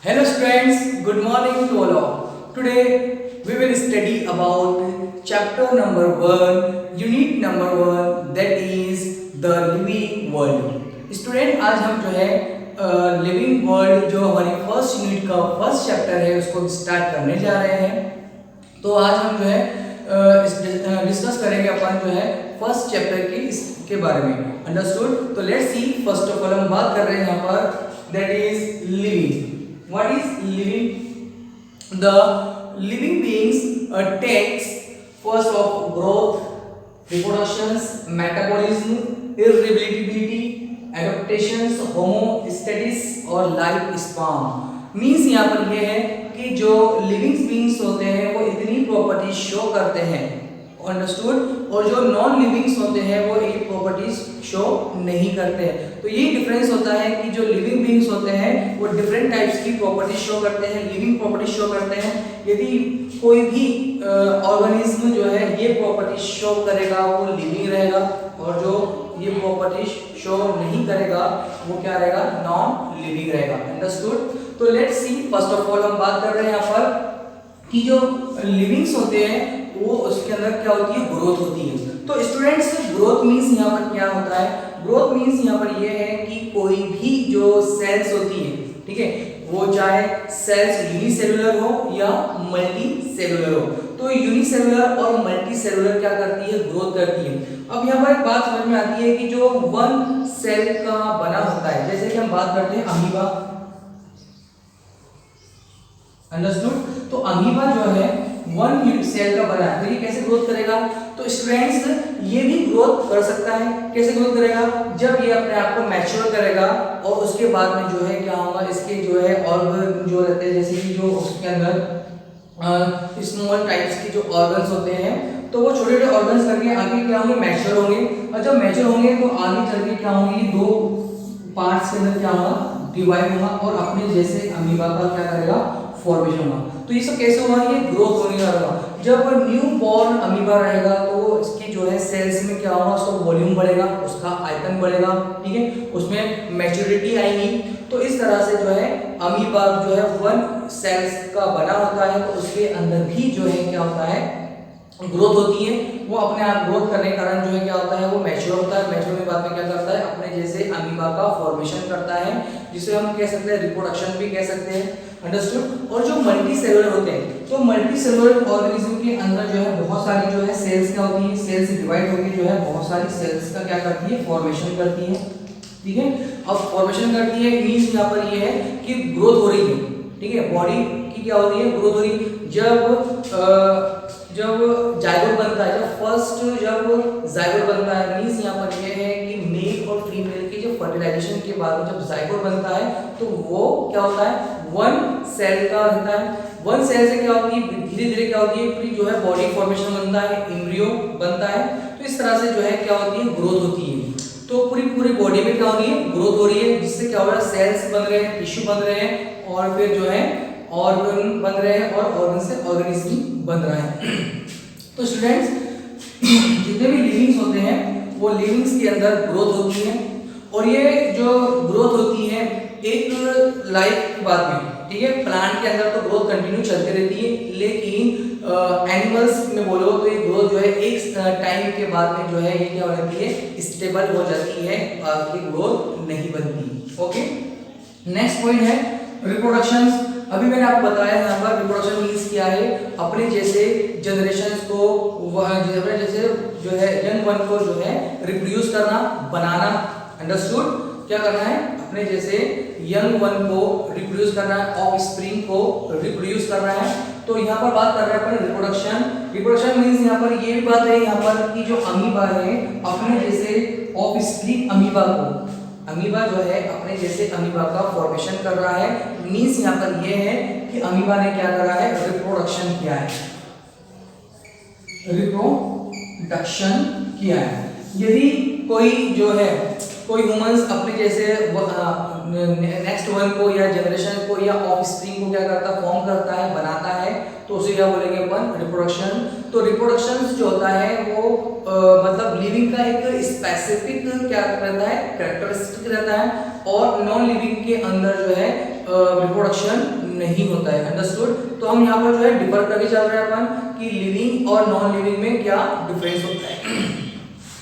Hello students, good morning to all of. Today we will study about chapter number 1, unit number 1, that is the living world. Student आज हम जो है living world जो हमारी first unit का first chapter है उसको start करने जा रहे हैं। तो आज हम जो है डिस्कस करेंगे अपन जो है फर्स्ट चैप्टर के इसके बारे में। अंडरस्टूड? तो let's see. First of all हम बात कर रहे हैं यहाँ पर that is living. What is living? The living beings takes first of growth, reproductions, metabolism, irritability, adaptations, homeostasis और life span। मीन्स यहाँ पर ये है कि जो लिविंग बींग्स होते हैं वो इतनी प्रॉपर्टीज शो करते हैं, अंडरस्टूड, और जो नॉन लिविंग्स होते हैं वो ये प्रॉपर्टीज शो नहीं करते हैं। तो ये डिफरेंस होता है कि जो लिविंग बींग्स होते हैं वो डिफरेंट टाइप्स की प्रॉपर्टीज शो करते हैं, लिविंग प्रॉपर्टीज शो करते हैं। यदि कोई भी ऑर्गेनिज्म जो है ये प्रॉपर्टीज शो करेगा वो लिविंग रहेगा, और जो ये प्रॉपर्टीज शो नहीं करेगा वो क्या रहेगा? नॉन लिविंग रहेगा। अंडरस्टूड? तो let's see. First of all हम बात कर रहे हैं यहाँ पर कि जो लिविंग्स होते हैं वो उसके अंदर क्या होती है? ग्रोथ होती है। तो स्टूडेंट्स, ग्रोथ मीन्स यहाँ पर क्या होता है? ग्रोथ मीन्स यहाँ पर ये है कि कोई भी जो सेल्स होती है, ठीक है, वो चाहे सेल्स यूनिसेलुलर हो या मल्टी सेलुलर हो, तो यूनिसेलुलर और मल्टी सेलुलर क्या करती है? ग्रोथ करती है। अब यहाँ पर एक बात समझ में आती है कि जो वन सेल का बना होता है, जैसे कि हम बात करते हैं अमीबा। अंडरस्टूड? तो अमीबा जो है वन सेल का बना है, तो ये कैसे ग्रोथ करेगा? तो स्टूडेंट्स, ये भी ग्रोथ कर सकता है। कैसे ग्रोथ करेगा? जब ये अपने आप को मैच्योर करेगा और उसके बाद में जो है क्या होगा? इसके जो है ऑर्गन जो रहते हैं, जैसे कि जो उसके अंदर स्मॉल टाइप्स के जो ऑर्गन्स होते हैं, तो वो छोटे छोटे ऑर्गन्स करके आगे क्या होंगे? मैच्योर होंगे। और जब मैच्योर होंगे तो आगे चल के क्या होंगे? दो पार्ट्स के अंदर क्या होगा? डिवाइड होगा और अपने जैसे अमीबा का क्या करेगा? फॉर्मेशन होगा। तो ये सब कैसे होगा? ये ग्रोथ होने वाला। जब न्यू बॉर्न अमीबा रहेगा तो इसकी जो है सेल्स में क्या होगा? उसका वॉल्यूम बढ़ेगा, उसका आयतन बढ़ेगा, ठीक है, उसमें मैच्योरिटी आएगी। तो इस तरह से जो है अमीबा जो है वन सेल्स का बना होता है, तो उसके अंदर भी जो है क्या होता है? ग्रोथ होती है। वो अपने आप ग्रोथ करने के कारण जो है क्या होता है? वो मैच्योर होता है। मैच्योर में बाद में क्या करता है? अपने जैसे अमीबा का फॉर्मेशन करता है, जिसे हम कह सकते हैं रिप्रोडक्शन भी कह सकते हैं। अंडरस्टूड? और जो मल्टी सेलुलर होते हैं, तो मल्टी सेलुलर ऑर्गेनिज्म के अंदर जो है बहुत सारी जो है सेल्स क्या होती है? सेल्स डिवाइड होकर जो है बहुत सारी सेल्स का क्या करती है? फॉर्मेशन करती है, ठीक है। अब फॉर्मेशन करती है मींस यहाँ पर ये है कि ग्रोथ हो रही है, ठीक है, बॉडी की क्या हो रही है? ग्रोथ हो रही है। जब जाइगोट बनता है, जब जाइगोट बनता है, मींस यहाँ पर ये है कि मेल और फीमेल की जो फर्टिलाइजेशन के बाद में जब जाइगोट बनता है तो वो क्या होता है? वन सेल का रहता है। वन सेल से क्या होती है? धीरे धीरे क्या होती है? पूरी जो है बॉडी फॉर्मेशन बनता है, एम्ब्रियो बनता है। तो इस तरह से जो है क्या होती है? ग्रोथ होती है। तो पूरी बॉडी में क्या हो रही है? ग्रोथ हो रही है, जिससे क्या हो रहा है? सेल्स बन रहे हैं, टिश्यू बन रहे हैं, और फिर जो है ऑर्गन बन रहे हैं, और ऑर्गन से ऑर्गेनिज्म बन रहा है। तो स्टूडेंट्स, जितने भी लिविंग्स होते हैं वो लिविंग्स के अंदर ग्रोथ होती है, और ये जो ग्रोथ होती है एक लाइफ के बाद में, ठीक है। प्लांट के अंदर तो ग्रोथ कंटिन्यू चलती रहती है, लेकिन एनिमल्स में बोलो तो ये ग्रोथ जो है एक टाइम के बाद में जो है ये क्या हो जाती है? स्टेबल हो जाती है, आगे ग्रोथ नहीं बनती। ओके, नेक्स्ट पॉइंट है रिप्रोडक्शंस। अभी मैंने आपको बताया यहाँ पर रिप्रोडक्शन मीन्स क्या है? अपने जैसे जनरेशंस को, अपने जैसे जो है यंग वन को जो है रिप्रोड्यूस करना, बनाना। अंडरस्टूड? क्या करना है? अपने जैसे यंग वन को रिप्रोड्यूस करना है, ऑफ स्प्रिंग को रिप्रोड्यूस करना है। तो यहाँ पर बात कर रहे हैं अपन रिप्रोडक्शन। रिप्रोडक्शन मीन्स यहाँ पर ये भी बात है यहाँ पर कि जो अमीबा है अपने जैसे ऑफ स्प्रिंग अमीबा जो है अपने जैसे अमीबा का फॉर्मेशन कर रहा है। मीन्स यहाँ पर ये है कि अमीबा ने क्या करा है? रिप्रोडक्शन किया है, रिप्रोडक्शन किया है। यदि कोई जो है कोई ह्यूमंस अपने जैसे नेक्स्ट वन को या जनरेशन को या ऑफ स्प्रिंग को क्या करता है? फॉर्म करता है, बनाता है, तो उसे क्या बोलेंगे अपन? रिप्रोडक्शन। तो रिप्रोडक्शन जो होता है वो मतलब लिविंग का एक स्पेसिफिक क्या रहता है? कैरेक्टरिस्टिक रहता है, और नॉन लिविंग के अंदर जो है रिप्रोडक्शन नहीं होता है। अंडरस्टूड। तो हम यहाँ पर जो है डिफर करके चल रहे हैं अपन कि लिविंग और नॉन लिविंग में क्या डिफरेंस होता है।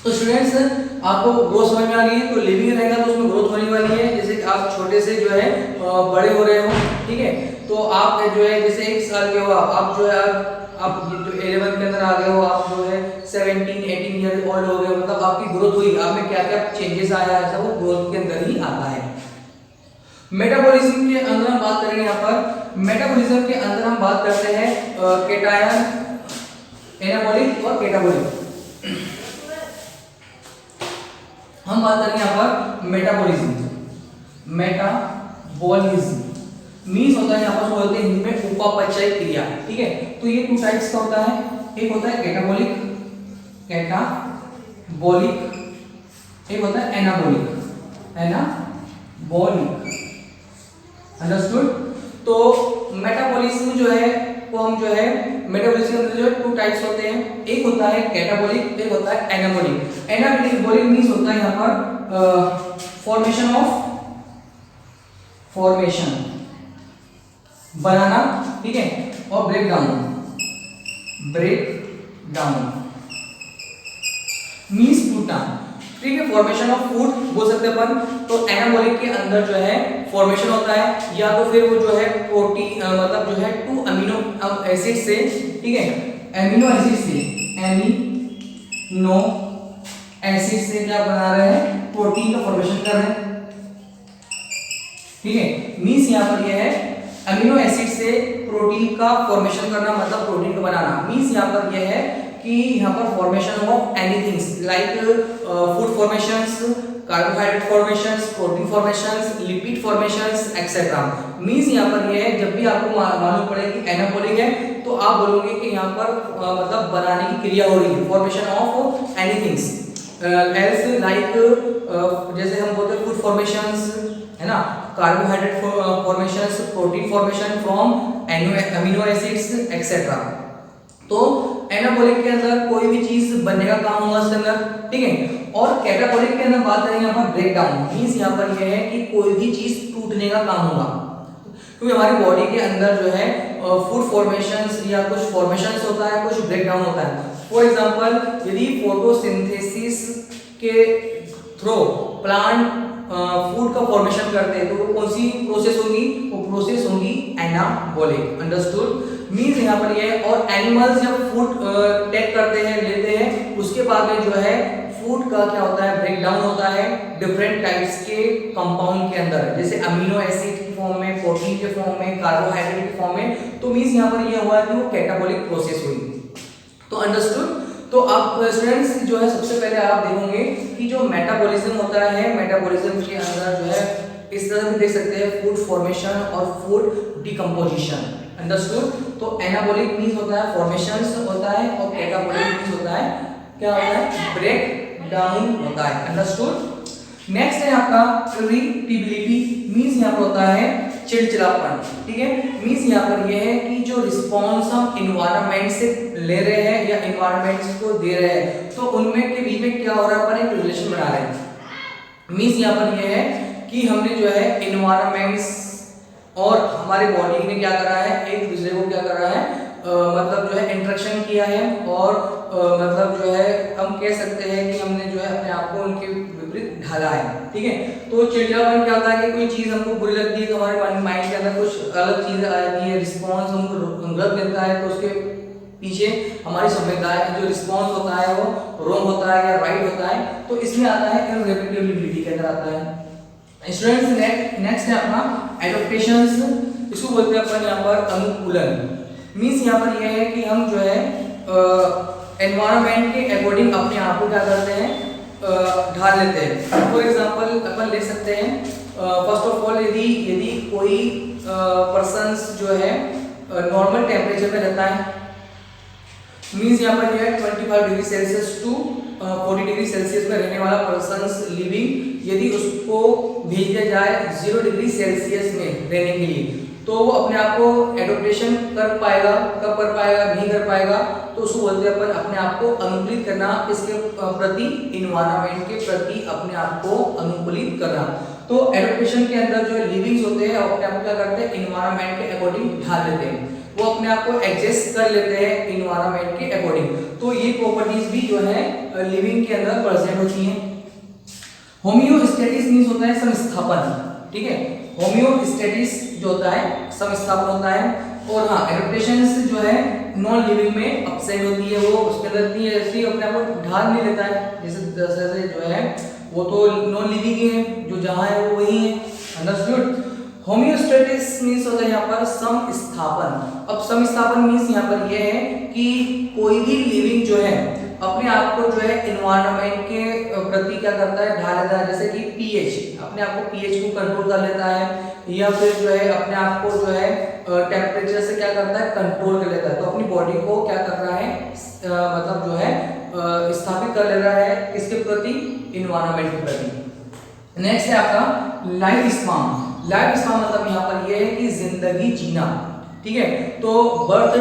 तो स्टूडेंट्स आपको ग्रोथ समझ में आ गई है। तो लिविंग रहेगा तो उसमें ग्रोथ होने वाली है, जैसे कि आप छोटे से जो है बड़े हो रहे हो, ठीक है। तो आप जो है जैसे 1 साल के हो आप जो है आप जो 11 के अंदर आ गए हो, आप जो है 17-18 ईयर ओल्ड हो गए, मतलब आपकी ग्रोथ हुई, आप में क्या क्या चेंजेस आया है सब वो ग्रोथ के अंदर ही आता है। मेटाबॉलिज्म के अंदर हम बात करेंगे, यहाँ पर मेटाबॉलिज्म के अंदर हम बात करते हैं कैटायन, एनाबॉलिक और कैटाबॉलिक। हम बात करेंगे यहाँ पर मेटाबॉलिज्म। मेटाबॉलिज्म मीन्स होता है यहाँ पर बोलते हैं हिंदी में उपापचय क्रिया, ठीक है। तो ये 2 टाइप्स का होता है, एक होता है कैटाबॉलिक, एक होता है एनाबॉलिक, एनाबॉलिक। अंडरस्टूड। तो मेटाबॉलिज्म जो है वो हम जो है मेटाबॉलिज्म के अंदर जो 2 टाइप्स होते हैं, एक होता है कैटाबॉलिक, एक होता है एनाबॉलिक। एनाबॉलिक मींस होता है यहाँ पर फॉर्मेशन बनाना, ठीक है, और ब्रेक डाउन मींस टूटना, ठीक है। फॉर्मेशन ऑफ फूड बोल सकते हैं अपन। तो एनाबॉलिक के अंदर जो है फॉर्मेशन होता है, या तो फिर वो जो है प्रोटीन मतलब जो है 2 अमीनो एसिड से, ठीक है, अमीनो एसिड से क्या बना रहे हैं, प्रोटीन का फॉर्मेशन कर रहे हैं, ठीक है। मींस यहाँ पर यह है अमीनो एसिड से प्रोटीन का फॉर्मेशन करना, मतलब प्रोटीन को बनाना। मींस यहाँ पर यह है कि यहाँ पर formation of anythings like food formations, carbohydrate formations, protein formations, lipid formations etcetera. Means यहाँ पर यह है जब भी आपको मालूम पड़े कि एनाबॉलिक है तो आप बोलोगे कि यहाँ पर मतलब बनाने की क्रिया हो रही है, फॉर्मेशन ऑफ एनीथिंग्स एल्स लाइक जैसे हम बोलते हैं फूड फॉर्मेशंस, है ना, carbohydrate formations, protein formation from amino acids etcetera. तो एनाबॉलिक के अंदर कोई भी चीज बनने का काम होगा उसके अंदर, ठीक है। और कैटाबॉलिक के अंदर बात करेंगे यहाँ पर ब्रेक डाउन मींस यहाँ पर यह है कि कोई भी चीज टूटने का काम होगा, क्योंकि हमारी बॉडी के अंदर जो है फूड फॉर्मेशंस या कुछ फॉर्मेशंस होता है, कुछ ब्रेक डाउन होता है। फॉर एग्जांपल यदि फोटोसिंथेसिस के थ्रू प्लांट फूड का फॉर्मेशन करते हैं तो वो कौन सी प्रोसेस होगी, वो प्रोसेस होगी एनाबॉलिक। अंडरस्टूड। मींस यहाँ पर ये और एनिमल्स जब फूड टेक करते हैं, लेते हैं, उसके बाद में जो है फूड का क्या होता है, ब्रेक डाउन होता है डिफरेंट टाइप्स के कंपाउंड के अंदर, जैसे अमीनो एसिड की फॉर्म में, प्रोटीन के फॉर्म में, कार्बोहाइड्रेट के फॉर्म में। तो मींस यहाँ पर ये हुआ कि वो कैटाबॉलिक प्रोसेस हुई। तो अंडरस्टूड। तो आप स्टूडेंट्स जो है सबसे पहले आप देखोगे कि जो मेटाबॉलिज्म होता है, मेटाबॉलिज्म के अंदर जो है इस तरह से देख सकते हैं फूड फॉर्मेशन और फूड डिकम्पोजिशन। अंडरस्टूड। तो एनाबॉलिक मींस होता है फॉर्मेशंस होता है और कैटाबॉलिक मींस होता है क्या होता है, ब्रेक डाउन होता है। अंडरस्टूड। नेक्स्ट है आपका इरिटेबिलिटी मींस यहाँ पर होता है चिड़चिड़ापन, ठीक है। मींस यहाँ पर यह है कि जो रिस्पॉन्स हम इन्वायरमेंट से ले रहे हैं या इन्वायरमेंट को दे रहे हैं तो उनमें के बीच में क्या हो रहा है, अपन एक रिलेशन बना रहे हैं। मींस यहाँ पर यह है कि हमने जो है इन्वायरमेंट्स और हमारे बॉडी ने क्या करा है, एक दूसरे को क्या कर रहा है मतलब जो है इंटरेक्शन किया है और मतलब जो है हम कह सकते हैं कि हमने जो है अपने आप को उनके विपरीत ढाला है, ठीक है। तो चिड़चिड़ापन क्या होता है कि कोई चीज हमको बुरी लगती है तो हमारे माइंड के अंदर कुछ अलग चीज आती है, रिस्पॉन्स हमको गलत मिलता है तो उसके पीछे हमारी सभ्यता है, जो रिस्पॉन्स होता है वो रॉन्ग होता है या राइट होता है। तो इसमें आता है इरिटेबिलिटी के अंदर आता है। स्टूडेंट्स नेक्स्ट है अपना एडॉप्टेशंस, इसको बोलते हैं अपन यहाँ पर अनुकूलन। मींस यहाँ पर यह है कि हम जो है एनवायरनमेंट के अकॉर्डिंग अपने आप को क्या करते हैं, ढाल लेते हैं। फॉर एग्जांपल अपन ले सकते हैं फर्स्ट ऑफ ऑल यदि कोई पर्सन्स जो है नॉर्मल टेम्परेचर में रहता है, मींस यहाँ पर यह 25 degree Celsius to 40 degree Celsius में रहने वाला पर्सन्स लिविंग, यदि उसको भेज दिया जाए 0 डिग्री सेल्सियस में रहने के लिए तो वो अपने आप को एडॉप्टेशन कर पाएगा, कब कर पाएगा, नहीं कर पाएगा। तो उसको बोलते हैं अपन अपने आप को अनुकूलित करना, इसके प्रति इन्वायरमेंट के प्रति अपने आप को अनुकूलित करना। तो एडेप्टेशन के अंदर जो लिविंग्स होते हैं अपने आप को क्या करते हैं, इन्वायरमेंट के अकॉर्डिंग ढाल लेते हैं, वो अपने आप को एडजस्ट कर लेते हैं इन्वायरमेंट के अकॉर्डिंग। तो ये प्रॉपर्टीज भी जो है लिविंग के अंदर प्रेजेंट होती हैं। होमियोस्टेसिस मींस होता है समस्थापन, ठीक है, होमियोस्टेसिस जो होता है समस्थापन होता है। और हाँ, एडेप्टेशंस जो है नॉन लिविंग में अपसेंट होती है, वो उसके अंदर इतनी ऐसी अपने आप को ढाल नहीं लेता है, जैसे जो है वो तो नॉन लिविंग ही है, जो जहाँ है वो वही है। अंडरस्टूड। होमियोस्टेसिस मींस होता है यहाँ पर समस्थापन। अब समस्थापन मींस यहाँ पर ये है कि कोई भी लिविंग जो है अपने आप को जो है एनवायरनमेंट के प्रति क्या करता है, ढाल लेता है। जैसे कि पीएच, अपने आप को पीएच को कंट्रोल कर लेता है, या फिर जो है अपने आप को जो है टेम्परेचर से क्या करता है, कंट्रोल कर लेता है। तो अपनी बॉडी को क्या कर रहा है, मतलब जो है स्थापित कर ले रहा है किसके प्रति, एनवायरनमेंट के प्रति। नेक्स्ट है आपका लाइफ स्पान। लाइफ स्पान मतलब यहाँ पर ये है कि जिंदगी जीना, ठीक है। तो बर्थ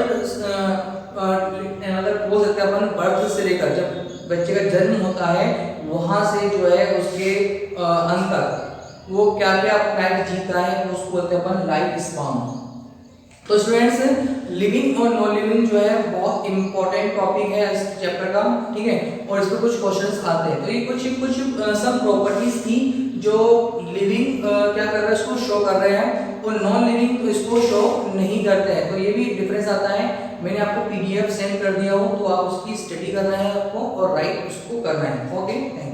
मतलब बोल सकते हैं अपन, बर्थ से लेकर जब बच्चे का जन्म होता है वहां से जो है उसके अंत तक वो क्या क्या लाइफ जीता है, उसको बोलते हैं अपन लाइफ स्पान। तो स्टूडेंट्स, लिविंग और नॉन लिविंग जो है बहुत इंपॉर्टेंट टॉपिक है इस चैप्टर का, ठीक है। और इस पर कुछ क्वेश्चंस आते हैं। तो ये कुछ सब प्रॉपर्टीज थी जो लिविंग क्या कर रहा है, इसको शो कर रहे हैं, और नॉन लिविंग तो इसको शो नहीं करते हैं। तो ये भी डिफरेंस आता है। मैंने आपको पीडीएफ सेंड कर दिया हो, तो आप उसकी स्टडी करना है आपको और राइट उसको करना है। Okay, thank you.